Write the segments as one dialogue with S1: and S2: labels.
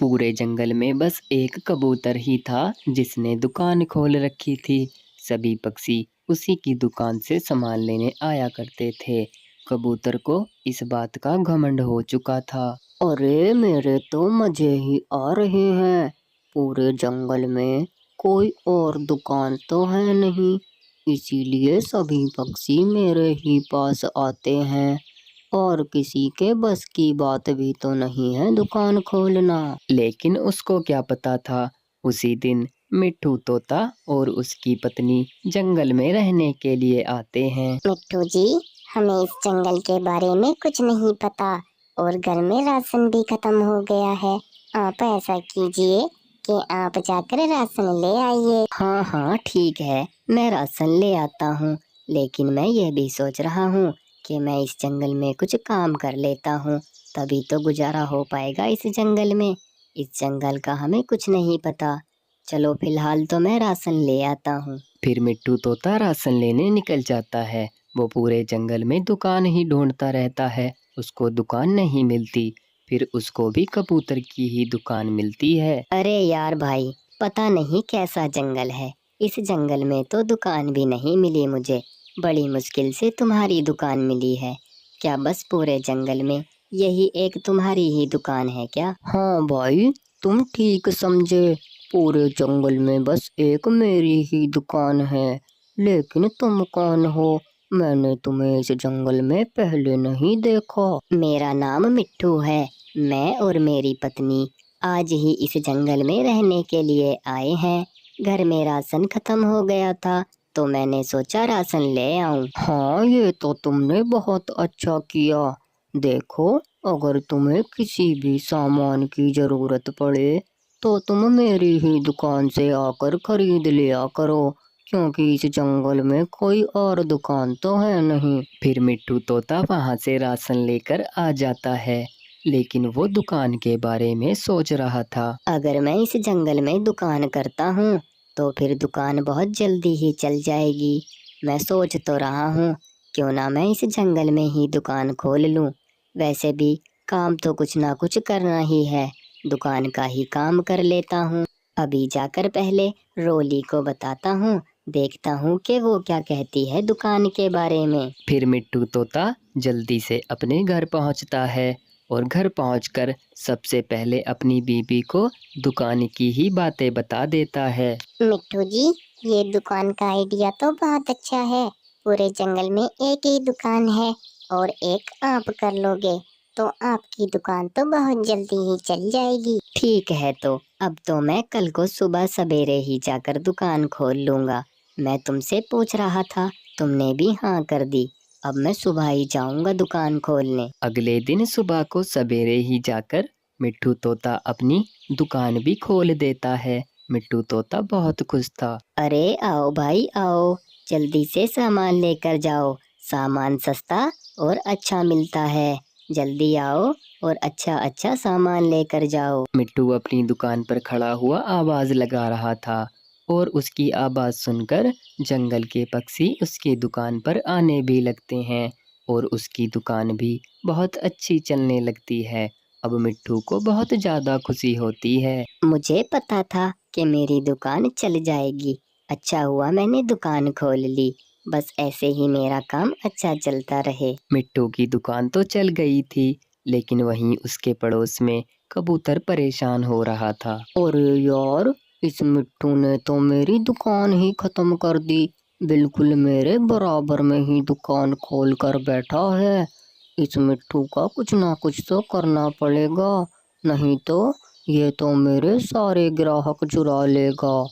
S1: पूरे जंगल में बस एक कबूतर ही था जिसने दुकान खोल रखी थी। सभी पक्षी उसी की दुकान से सामान लेने आया करते थे। कबूतर को इस बात का घमंड हो चुका था। अरे मेरे तो मजे ही आ रहे हैं। पूरे जंगल में कोई और दुकान तो है नहीं, इसीलिए सभी पक्षी मेरे ही पास आते हैं। और किसी के बस की बात भी तो नहीं है दुकान खोलना। लेकिन उसको क्या पता था, उसी दिन मिट्ठू तोता और उसकी पत्नी जंगल में रहने के लिए आते हैं।
S2: मिट्टू जी, हमें इस जंगल के बारे में कुछ नहीं पता और घर में राशन भी खत्म हो गया है। आप ऐसा कीजिए कि आप जाकर राशन ले आइए।
S3: हाँ हाँ ठीक है, मैं राशन ले आता हूँ। लेकिन मैं ये भी सोच रहा हूँ कि मैं इस जंगल में कुछ काम कर लेता हूँ, तभी तो गुजारा हो पाएगा इस जंगल में। इस जंगल का हमें कुछ नहीं पता। चलो फिलहाल तो मैं राशन ले आता हूँ।
S1: फिर मिट्टू तोता राशन लेने निकल जाता है। वो पूरे जंगल में दुकान ही ढूंढता रहता है, उसको दुकान नहीं मिलती। फिर उसको भी कबूतर की ही दुकान मिलती है।
S3: अरे यार भाई, पता नहीं कैसा जंगल है। इस जंगल में तो दुकान भी नहीं मिली मुझे। बड़ी मुश्किल से तुम्हारी दुकान मिली है। क्या बस पूरे जंगल में यही एक तुम्हारी ही दुकान है क्या?
S1: हाँ भाई, तुम ठीक समझे। पूरे जंगल में बस एक मेरी ही दुकान है। लेकिन तुम कौन हो? मैंने तुम्हें इस जंगल में पहले नहीं देखा।
S3: मेरा नाम मिट्ठू है। मैं और मेरी पत्नी आज ही इस जंगल में रहने के लिए आए हैं। घर में राशन खत्म हो गया था तो मैंने सोचा राशन ले आऊं।
S1: हाँ, ये तो तुमने बहुत अच्छा किया। देखो, अगर तुम्हें किसी भी सामान की जरूरत पड़े तो तुम मेरी ही दुकान से आकर खरीद लिया करो, क्योंकि इस जंगल में कोई और दुकान तो है नहीं। फिर मिट्टू तोता वहाँ से राशन लेकर आ जाता है, लेकिन वो दुकान के बारे में सोच रहा था।
S3: अगर मैं इस जंगल में दुकान करता हूँ तो फिर दुकान बहुत जल्दी ही चल जाएगी। मैं सोच तो रहा हूँ क्यों ना मैं इस जंगल में ही दुकान खोल लूँ। वैसे भी काम तो कुछ ना कुछ करना ही है, दुकान का ही काम कर लेता हूँ। अभी जाकर पहले रोली को बताता हूँ, देखता हूँ कि वो क्या कहती है दुकान के बारे में।
S1: फिर मिट्टू तोता जल्दी से अपने घर पहुंचता है और घर पहुंचकर सबसे पहले अपनी बीबी को दुकान की ही बातें बता देता है।
S2: मिट्टू जी, ये दुकान का आइडिया तो बहुत अच्छा है। पूरे जंगल में एक ही दुकान है और एक आप कर लोगे तो आपकी दुकान तो बहुत जल्दी ही चल जाएगी।
S3: ठीक है, तो अब तो मैं कल को सुबह सवेरे ही जाकर दुकान खोल लूंगा। मैं तुमसे पूछ रहा था, तुमने भी हाँ कर दी। अब मैं सुबह ही जाऊंगा दुकान खोलने।
S1: अगले दिन सुबह को सवेरे ही जाकर मिट्टू तोता अपनी दुकान भी खोल देता है। मिट्टू तोता बहुत खुश था।
S3: अरे आओ भाई आओ, जल्दी से सामान लेकर जाओ। सामान सस्ता और अच्छा मिलता है। जल्दी आओ और अच्छा अच्छा सामान लेकर जाओ।
S1: मिट्टू अपनी दुकान पर खड़ा हुआ आवाज लगा रहा था और उसकी आवाज सुनकर जंगल के पक्षी उसकी दुकान पर आने भी लगते हैं और उसकी दुकान भी बहुत अच्छी चलने लगती है। अब मिट्टू को बहुत ज्यादा खुशी होती है।
S3: मुझे पता था कि मेरी दुकान चल जाएगी। अच्छा हुआ मैंने दुकान खोल ली। बस ऐसे ही मेरा काम अच्छा चलता रहे।
S1: मिट्टू की दुकान तो चल गई थी, लेकिन वहीं उसके पड़ोस में कबूतर परेशान हो रहा था। अरे यार, इस मिट्टू ने तो मेरी दुकान ही खत्म कर दी। बिल्कुल मेरे बराबर में ही दुकान खोल कर बैठा है। इस मिट्टू का कुछ ना कुछ तो करना पड़ेगा, नहीं तो ये तो मेरे सारे ग्राहक चुरा लेगा।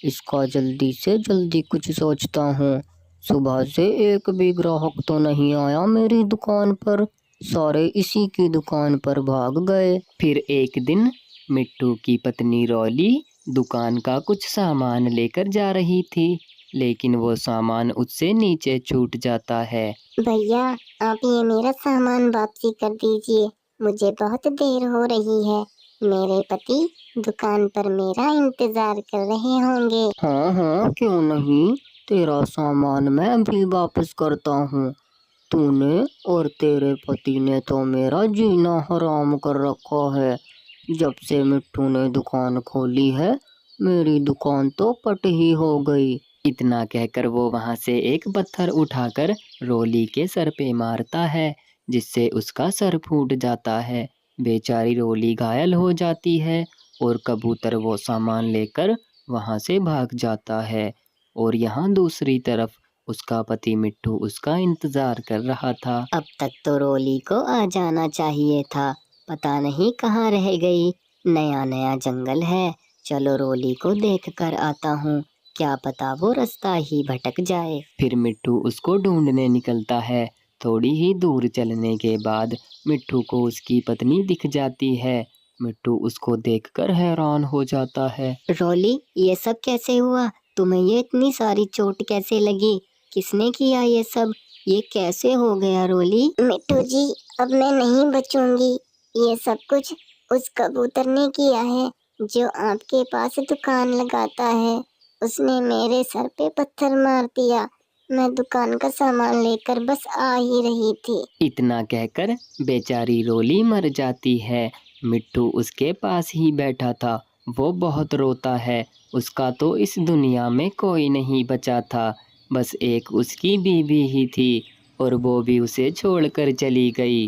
S1: इसका जल्दी से जल्दी कुछ सोचता हूँ। सुबह से एक भी ग्राहक तो नहीं आया मेरी दुकान पर, सारे इसी की दुकान पर भाग गए। फिर एक दिन मिट्टू की पत्नी रॉली दुकान का कुछ सामान लेकर जा रही थी, लेकिन वो सामान उससे नीचे छूट जाता है।
S2: भैया, आप ये मेरा सामान वापसी कर दीजिए। मुझे बहुत देर हो रही है। मेरे पति दुकान पर मेरा इंतजार कर रहे होंगे।
S1: हाँ हाँ, क्यों नहीं, तेरा सामान मैं अभी वापस करता हूँ। तूने और तेरे पति ने तो मेरा जीना हराम कर रखा है। जब से मिट्टू ने दुकान खोली है मेरी दुकान तो पट ही हो गई। इतना कहकर वो वहां से एक पत्थर उठाकर रोली के सर पे मारता है, जिससे उसका सर फूट जाता है। बेचारी रोली घायल हो जाती है और कबूतर वो सामान लेकर वहां से भाग जाता है। और यहाँ दूसरी तरफ उसका पति मिट्टू उसका इंतजार कर रहा था।
S3: अब तक तो रोली को आ जाना चाहिए था, पता नहीं कहाँ रह गई। नया नया जंगल है, चलो रोली को देख कर आता हूँ, क्या पता वो रास्ता ही भटक जाए।
S1: फिर मिट्टू उसको ढूंढने निकलता है। थोड़ी ही दूर चलने के बाद मिट्टू को उसकी पत्नी दिख जाती है। मिट्टू उसको देखकर हैरान हो जाता है।
S3: रोली, ये सब कैसे हुआ? तुम्हें ये इतनी सारी चोट कैसे लगी? किसने किया ये सब? ये कैसे हो गया रोली?
S2: मिट्टू जी, अब मैं नहीं बचूंगी। ये सब कुछ उस कबूतर ने किया है जो आपके पास दुकान लगाता है। उसने मेरे सर पे पत्थर मार दिया। मैं दुकान का सामान लेकर बस आ ही रही थी।
S1: इतना कहकर बेचारी रोली मर जाती है। मिट्टू उसके पास ही बैठा था। वो बहुत रोता है। उसका तो इस दुनिया में कोई नहीं बचा था, बस एक उसकी बीवी ही थी और वो भी उसे छोड़कर चली गई,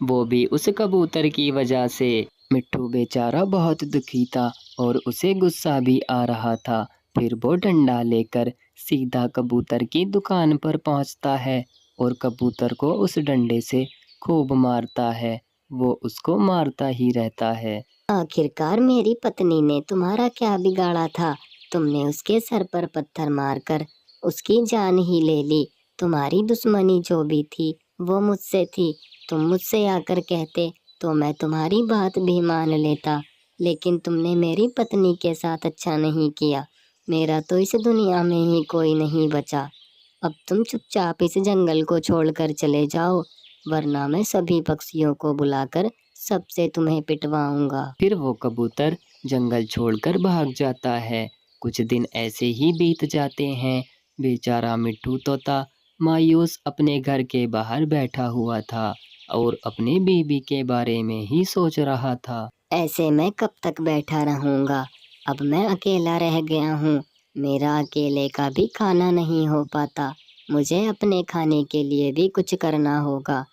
S1: वो भी उस कबूतर की वजह से। मिट्टू बेचारा बहुत दुखी था और उसे गुस्सा भी आ रहा था। फिर वो डंडा लेकर सीधा कबूतर की दुकान पर पहुंचता है और कबूतर को उस डंडे से खूब मारता है। वो उसको मारता ही रहता है।
S3: आखिरकार मेरी पत्नी ने तुम्हारा क्या बिगाड़ा था? तुमने उसके सर पर पत्थर मारकर उसकी जान ही ले ली। तुम्हारी दुश्मनी जो भी थी वो मुझसे थी। तुम मुझसे आकर कहते तो मैं तुम्हारी बात भी मान लेता, लेकिन तुमने मेरी पत्नी के साथ अच्छा नहीं किया। मेरा तो इस दुनिया में ही कोई नहीं बचा। अब तुम चुपचाप इस जंगल को छोड़कर चले जाओ, वरना मैं सभी पक्षियों को बुलाकर सबसे तुम्हें पिटवाऊंगा।
S1: फिर वो कबूतर जंगल छोड़कर भाग जाता है। कुछ दिन ऐसे ही बीत जाते हैं। बेचारा मिट्टू तोता मायूस अपने घर के बाहर बैठा हुआ था और अपनी बीवी के बारे में ही सोच रहा था।
S3: ऐसे मैं कब तक बैठा रहूंगा? अब मैं अकेला रह गया हूँ। मेरा अकेले का भी खाना नहीं हो पाता। मुझे अपने खाने के लिए भी कुछ करना होगा।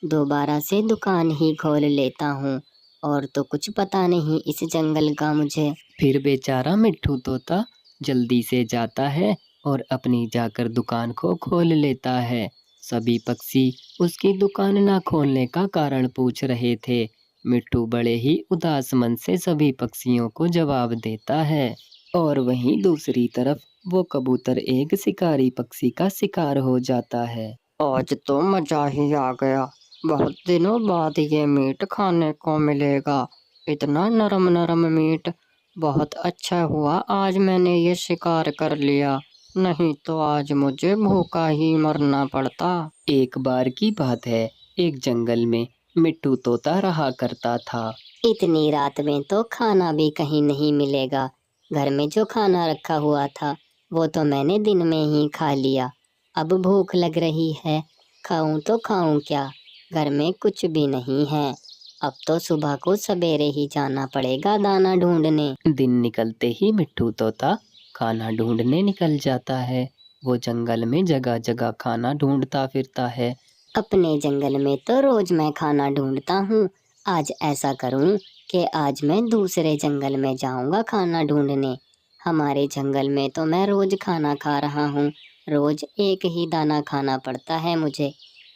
S3: दोबारा से दुकान ही खोल लेता हूँ, और तो कुछ पता नहीं इस जंगल का मुझे।
S1: फिर बेचारा मिट्टू तोता जल्दी से जाता है और अपनी जाकर दुकान को खोल लेता है। सभी पक्षी उसकी दुकान ना खोलने का कारण पूछ रहे थे। मिट्टू बड़े ही उदास मन से सभी पक्षियों को जवाब देता है। और वहीं दूसरी तरफ वो कबूतर एक शिकारी पक्षी का शिकार हो जाता है। आज तो मजा ही आ गया, बहुत दिनों बाद ये मीट खाने को मिलेगा। इतना नरम नरम मीट, बहुत अच्छा हुआ आज मैंने ये शिकार कर लिया, नहीं तो आज मुझे भूखा ही मरना पड़ता। एक बार की बात है, एक जंगल में मिट्टू तोता रहा करता था।
S3: इतनी रात में तो खाना भी कहीं नहीं मिलेगा। घर में जो खाना रखा हुआ था वो तो मैंने दिन में ही खा लिया। अब भूख लग रही है, खाऊं तो खाऊं क्या? घर में कुछ भी नहीं है। अब तो सुबह को सवेरे ही जाना पड़ेगा दाना ढूंढने।
S1: दिन निकलते ही मिट्टू तोता खाना ढूंढने निकल जाता है। वो जंगल में जगह जगह खाना ढूंढता फिरता है।
S3: अपने जंगल में तो रोज मैं खाना ढूंढता हूँ। आज ऐसा करूँ कि आज मैं दूसरे जंगल में जाऊंगा खाना ढूंढने। हमारे जंगल में तो मैं रोज खाना खा रहा हूँ, रोज एक ही दाना खाना पड़ता है मुझे।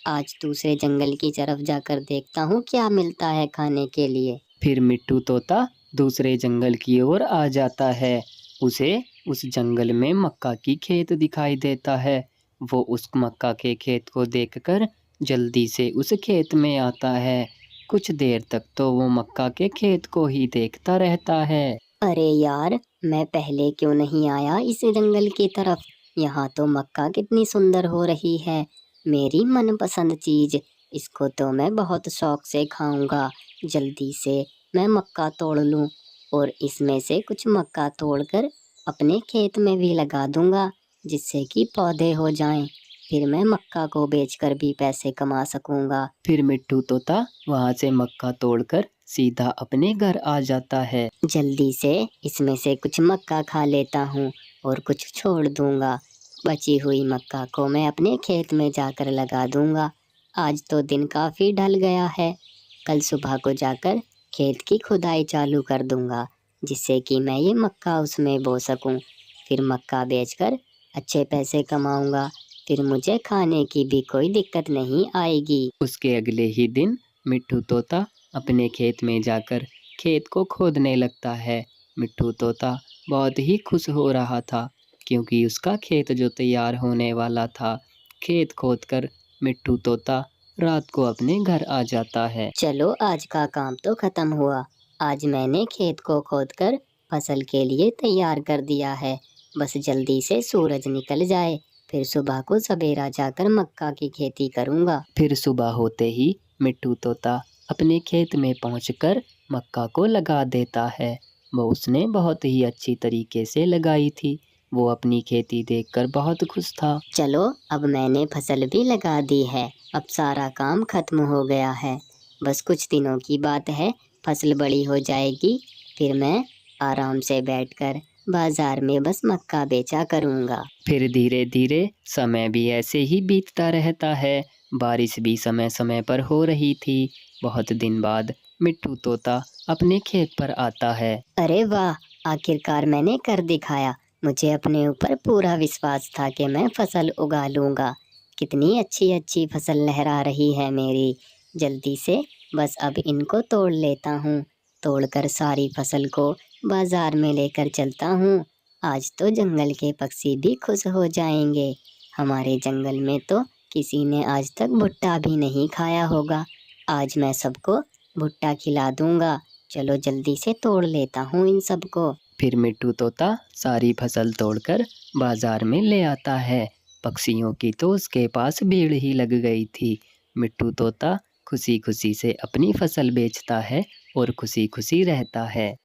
S3: आज दूसरे जंगल की तरफ जाकर देखता हूँ क्या मिलता है खाने के लिए।
S1: फिर मिट्टू तोता दूसरे जंगल की ओर आ जाता है। उसे उस जंगल में मक्का की खेत दिखाई देता है। वो उस मक्का के खेत को देखकर जल्दी से उस खेत में आता है। कुछ देर तक तो वो मक्का के खेत को ही देखता रहता है।
S3: अरे यार, मैं पहले क्यों नहीं आया इस जंगल की तरफ? यहाँ तो मक्का कितनी सुंदर हो रही है, मेरी मनपसंद चीज। इसको तो मैं बहुत शौक से खाऊंगा। जल्दी से मैं मक्का तोड़ लूं और इसमें से कुछ मक्का तोड़कर अपने खेत में भी लगा दूंगा, जिससे कि पौधे हो जाएं। फिर मैं मक्का को बेचकर भी पैसे कमा सकूंगा।
S1: फिर मिट्टू तोता वहाँ से मक्का तोड़कर सीधा अपने घर आ जाता है।
S3: जल्दी से इसमें से कुछ मक्का खा लेता हूँ और कुछ छोड़ दूंगा। बची हुई मक्का को मैं अपने खेत में जाकर लगा दूंगा। आज तो दिन काफ़ी ढल गया है। कल सुबह को जाकर खेत की खुदाई चालू कर दूंगा, जिससे कि मैं ये मक्का उसमें बो सकूं। फिर मक्का बेचकर अच्छे पैसे कमाऊंगा। फिर मुझे खाने की भी कोई दिक्कत नहीं आएगी।
S1: उसके अगले ही दिन मिट्ठू तोता अपने खेत में जाकर खेत को खोदने लगता है। मिट्ठू तोता बहुत ही खुश हो रहा था, क्योंकि उसका खेत जो तैयार होने वाला था। खेत खोदकर मिट्ठू तोता रात को अपने घर आ जाता है।
S3: चलो, आज का काम तो खत्म हुआ। आज मैंने खेत को खोदकर फसल के लिए तैयार कर दिया है। बस जल्दी से सूरज निकल जाए, फिर सुबह को सवेरा जाकर मक्का की खेती करूंगा।
S1: फिर सुबह होते ही मिट्ठू तोता अपने खेत में पहुंचकर मक्का को लगा देता है। वो उसने बहुत ही अच्छी तरीके से लगाई थी। वो अपनी खेती देखकर बहुत खुश था।
S3: चलो, अब मैंने फसल भी लगा दी है। अब सारा काम खत्म हो गया है। बस कुछ दिनों की बात है, फसल बड़ी हो जाएगी। फिर मैं आराम से बैठकर बाजार में बस मक्का बेचा करूंगा।
S1: फिर धीरे धीरे समय भी ऐसे ही बीतता रहता है। बारिश भी समय समय पर हो रही थी। बहुत दिन बाद मिट्ठू तोता अपने खेत पर आता है।
S3: अरे वाह, आखिरकार मैंने कर दिखाया। मुझे अपने ऊपर पूरा विश्वास था कि मैं फसल उगा लूंगा। कितनी अच्छी अच्छी फसल लहरा रही है मेरी। जल्दी से बस अब इनको तोड़ लेता हूँ। तोड़कर सारी फसल को बाजार में लेकर चलता हूँ। आज तो जंगल के पक्षी भी खुश हो जाएंगे। हमारे जंगल में तो किसी ने आज तक भुट्टा भी नहीं खाया होगा। आज मैं सबको भुट्टा खिला दूंगा। चलो जल्दी से तोड़ लेता हूँ इन सबको।
S1: फिर मिट्ठू तोता सारी फसल तोड़कर बाजार में ले आता है। पक्षियों की तो उसके पास भीड़ ही लग गई थी। मिट्ठू तोता खुशी खुशी से अपनी फसल बेचता है और खुशी खुशी रहता है।